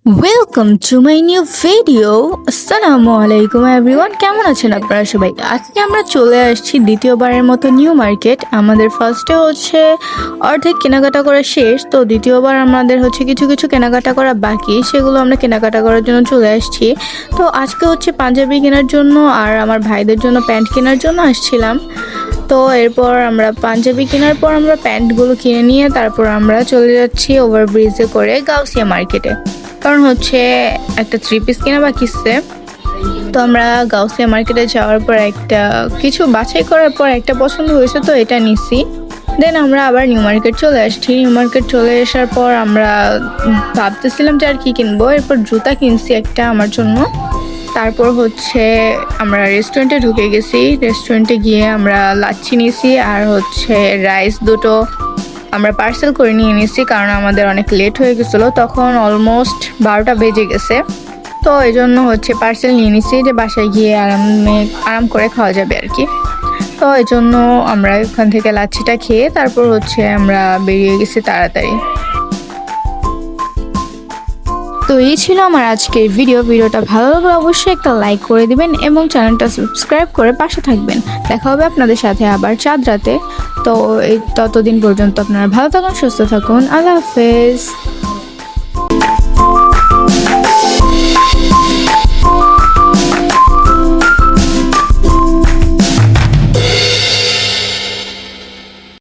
Welcome to my new video. আসসালামু আলাইকুম everyone, কেমন আছেন আপনারা সবাই? আজকে আমরা চলে আসছি দ্বিতীয়বারের মতো নিউ মার্কেট। আমাদের ফার্স্টে হচ্ছে অর্ধেক কেনাকাটা করা শেষ, তো দ্বিতীয়বার আমাদের হচ্ছে কিছু কিছু কেনাকাটা করা বাকি, সেগুলো আমরা কেনাকাটা করার জন্য চলে আসছি। তো আজকে হচ্ছে পাঞ্জাবি কেনার জন্য আর আমার ভাইদের জন্য প্যান্ট কেনার জন্য আসছিলাম। তো এরপর আমরা পাঞ্জাবি কেনার পর আমরা প্যান্টগুলো কিনে নিয়ে তারপর আমরা চলে যাচ্ছি ওভারব্রিজে করে গাউসিয়া মার্কেটে, কারণ হচ্ছে একটা 3 পিস কেনা বাকি আছে। তো আমরা গাউসিয়া মার্কেটে যাওয়ার পর একটা কিছু বাছাই করার পর একটা পছন্দ হয়েছে, তো এটা নিছি। দেন আমরা আবার নিউ মার্কেট চলে আসছি। নিউ মার্কেট চলে আসার পর আমরা ভাবতেছিলাম যে আর কি কিনবো। এরপর জুতা কিনছি একটা আমার জন্য। তারপর হচ্ছে আমরা রেস্টুরেন্টে ঢুকে গেছি। রেস্টুরেন্টে গিয়ে আমরা লাচ্ছি নিয়েছি আর হচ্ছে রাইস দুটো আমরা পার্সেল করে নিয়ে নিয়েছি, কারণ আমাদের অনেক লেট হয়ে গেছিলো, তখন অলমোস্ট 12টা বেজে গেছে। তো এই জন্য হচ্ছে পার্সেল নিয়ে নিয়েছি যে বাসায় গিয়ে আরাম করে খাওয়া যাবে আর কি। তো এই জন্য আমরা এখান থেকে লাচ্ছিটা খেয়ে তারপর হচ্ছে আমরা বেরিয়ে গেছি তাড়াতাড়ি। তো এই ছিল আমার আজকের ভিডিওটা ভালো লাগলে অবশ্যই একটা লাইক করে দিবেন এবং চ্যানেলটা সাবস্ক্রাইব করে পাশে থাকবেন। দেখা হবে আপনাদের সাথে আবার চাঁদ রাতে। তো এই ততদিন পর্যন্ত আপনারা ভালো থাকুন, সুস্থ থাকুন। আল্লাহ হাফেজ।